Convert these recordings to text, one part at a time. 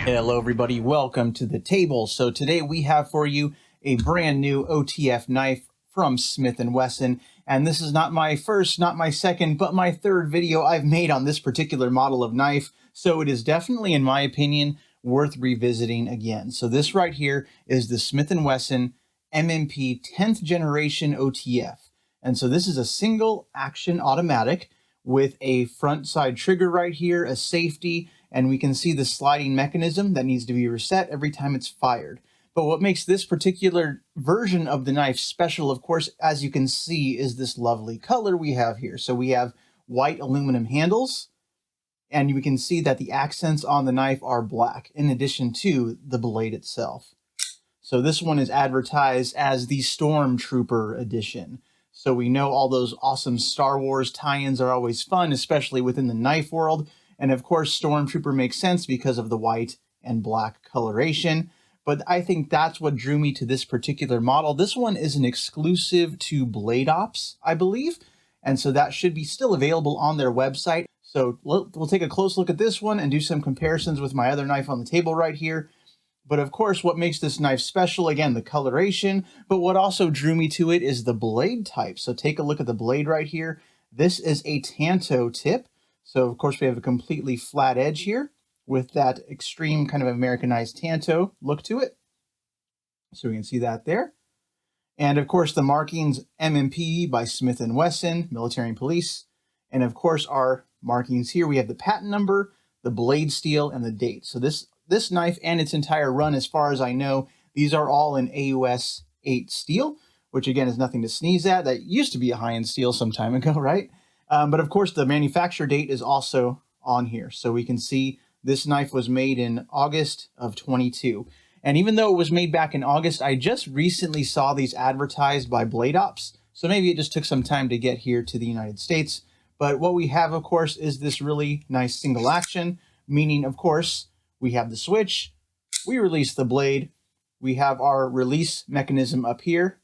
Hello everybody, welcome to the table. So today we have for you a brand new OTF knife from Smith & Wesson, and this is not my first, not my second, but my third video I've made on this particular model of knife, so it is definitely, in my opinion, worth revisiting again. So this right here is the Smith & Wesson MMP 10th generation OTF, and so this is a single action automatic with a front side trigger right here, a safety, and we can see the sliding mechanism that needs to be reset every time it's fired. But what makes this particular version of the knife special, of course, as you can see, is this lovely color we have here. So we have white aluminum handles, and we can see that the accents on the knife are black, in addition to the blade itself. So this one is advertised as the Stormtrooper Edition. So we know all those awesome Star Wars tie-ins are always fun, especially within the knife world. And of course, Stormtrooper makes sense because of the white and black coloration. But I think that's what drew me to this particular model. This one is an exclusive to BladeOps, I believe. And so that should be still available on their website. So we'll take a close look at this one and do some comparisons with my other knife on the table right here. But of course, what makes this knife special, again, the coloration. But what also drew me to it is the blade type. So take a look at the blade right here. This is a tanto tip. So of course we have a completely flat edge here with that extreme kind of Americanized tanto look to it. So we can see that there. And of course the markings MMP by Smith & Wesson, Military and Police. And of course our markings here, we have the patent number, the blade steel, and the date. So this knife and its entire run, as far as I know, these are all in AUS 8 steel, which again is nothing to sneeze at. That used to be a high-end steel some time ago, right? But of course, the manufacture date is also on here. So we can see this knife was made in August of 22. And even though it was made back in August, I just recently saw these advertised by BladeOps. So maybe it just took some time to get here to the United States. But what we have, of course, is this really nice single action, meaning, of course, we have the switch, we release the blade, we have our release mechanism up here,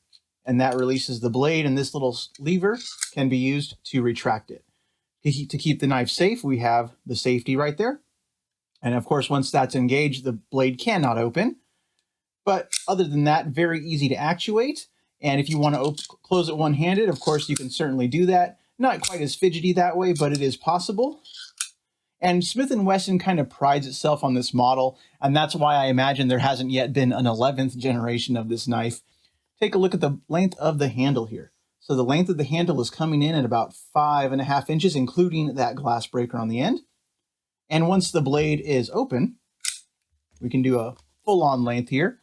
and that releases the blade, and this little lever can be used to retract it. To keep the knife safe, we have the safety right there. And of course, once that's engaged, the blade cannot open. But other than that, very easy to actuate. And if you want to close it one-handed, of course, you can certainly do that. Not quite as fidgety that way, but it is possible. And Smith & Wesson kind of prides itself on this model, and that's why I imagine there hasn't yet been an 11th generation of this knife. Take a look at the length of the handle here. So the length of the handle is coming in at about 5.5 inches, including that glass breaker on the end. And once the blade is open, we can do a full-on length here.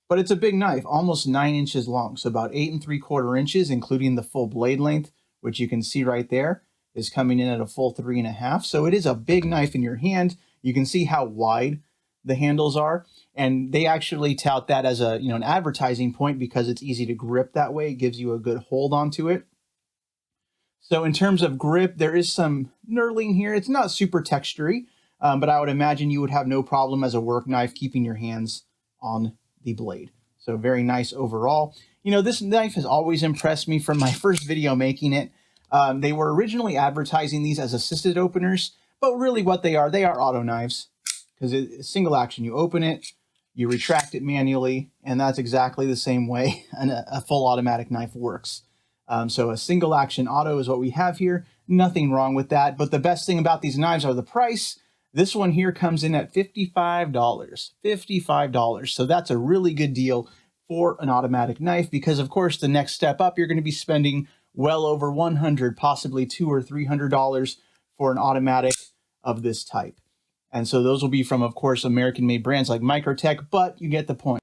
But it's a big knife, almost 9 inches long, so about 8 3/4 inches, including the full blade length, which you can see right there is coming in at a full 3.5. So it is a big knife in your hand. You can see how wide the handles are, and they actually tout that as a an advertising point because it's easy to grip that way. It gives you a good hold onto it. So in terms of grip, there is some knurling here. It's not super textury, but I would imagine you would have no problem as a work knife keeping your hands on the blade. So very nice overall. This knife has always impressed me from my first video making it. They were originally advertising these as assisted openers, but really what they are auto knives. Because it's single action. You open it, you retract it manually, and that's exactly the same way a full automatic knife works. So a single action auto is what we have here. Nothing wrong with that. But the best thing about these knives are the price. This one here comes in at $55. $55. So that's a really good deal for an automatic knife because, of course, the next step up, you're going to be spending well over $100, possibly $200 or $300 for an automatic of this type. And so those will be from, of course, American-made brands like Microtech, but you get the point.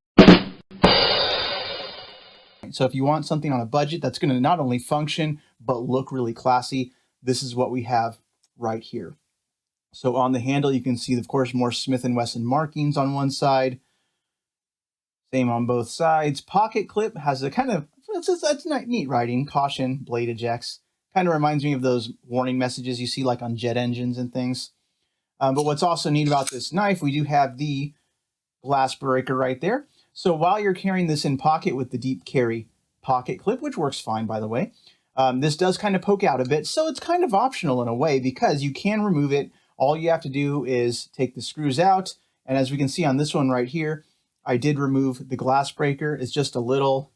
So if you want something on a budget that's going to not only function, but look really classy, this is what we have right here. So on the handle, you can see, of course, more Smith & Wesson markings on one side. Same on both sides. Pocket clip has a kind of, that's neat writing. Caution, blade ejects. Kind of reminds me of those warning messages you see like on jet engines and things. But what's also neat about this knife, we do have the glass breaker right there. So while you're carrying this in pocket with the deep carry pocket clip, which works fine, by the way, this does kind of poke out a bit. So it's kind of optional in a way because you can remove it. All you have to do is take the screws out And as we can see on this one right here, I did remove the glass breaker. It's just a little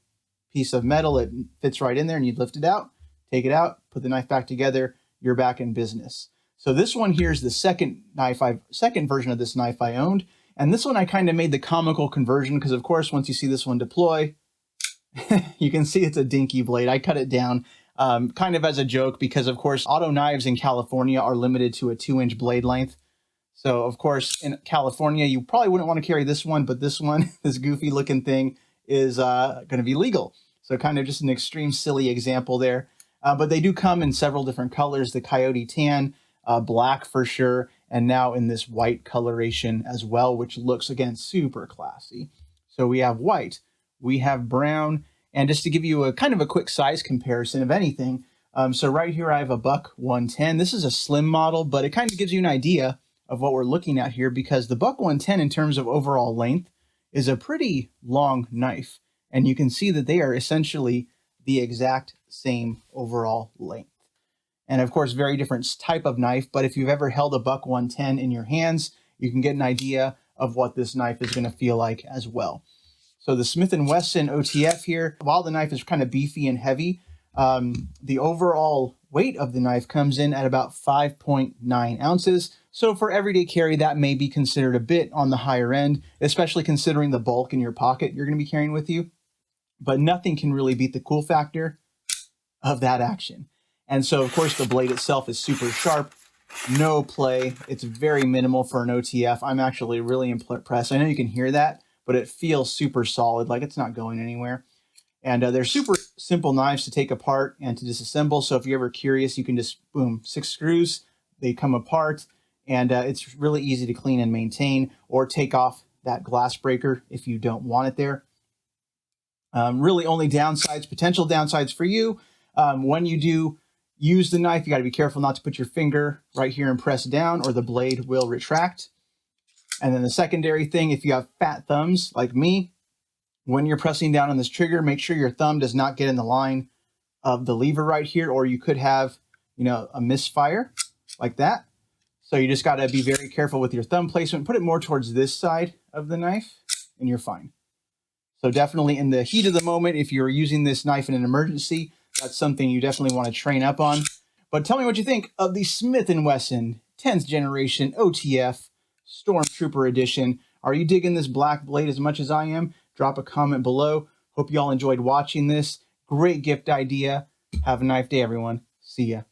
piece of metal. It fits right in there, and you'd lift it out, take it out, put the knife back together, you're back in business. So this one here is the second version of this knife I owned. And this one I kind of made the comical conversion because, of course, once you see this one deploy, you can see it's a dinky blade. I cut it down kind of as a joke because, of course, auto knives in California are limited to a 2-inch blade length. So, of course, in California, you probably wouldn't want to carry this one, but this one, this goofy looking thing, is going to be legal. So kind of just an extreme silly example there. But they do come in several different colors, the coyote tan, black for sure, and now in this white coloration as well, which looks, again, super classy. So we have white, we have brown, and just to give you a kind of a quick size comparison of anything, so right here I have a Buck 110. This is a slim model, but it kind of gives you an idea of what we're looking at here because the Buck 110 in terms of overall length is a pretty long knife. And you can see that they are essentially the exact same overall length. And of course, very different type of knife, but if you've ever held a Buck 110 in your hands, you can get an idea of what this knife is going to feel like as well. So the Smith & Wesson OTF here, while the knife is kind of beefy and heavy, the overall weight of the knife comes in at about 5.9 ounces. So for everyday carry, that may be considered a bit on the higher end, especially considering the bulk in your pocket you're going to be carrying with you. But nothing can really beat the cool factor of that action. And so, of course, the blade itself is super sharp, no play. It's very minimal for an OTF. I'm actually really impressed. I know you can hear that, but it feels super solid, like it's not going anywhere. And they're super simple knives to take apart and to disassemble. So if you're ever curious, you can just, boom, 6 screws, they come apart, and it's really easy to clean and maintain or take off that glass breaker if you don't want it there. Really only downsides, potential downsides for you. When you do use the knife, you got to be careful not to put your finger right here and press down or the blade will retract. And then the secondary thing, if you have fat thumbs like me, when you're pressing down on this trigger, make sure your thumb does not get in the line of the lever right here, or you could have, a misfire like that. So you just got to be very careful with your thumb placement. Put it more towards this side of the knife and you're fine. So definitely in the heat of the moment, if you're using this knife in an emergency, that's something you definitely want to train up on. But tell me what you think of the Smith & Wesson 10th generation OTF Stormtrooper Edition. Are you digging this black blade as much as I am? Drop a comment below. Hope you all enjoyed watching this. Great gift idea. Have a nice day, everyone. See ya.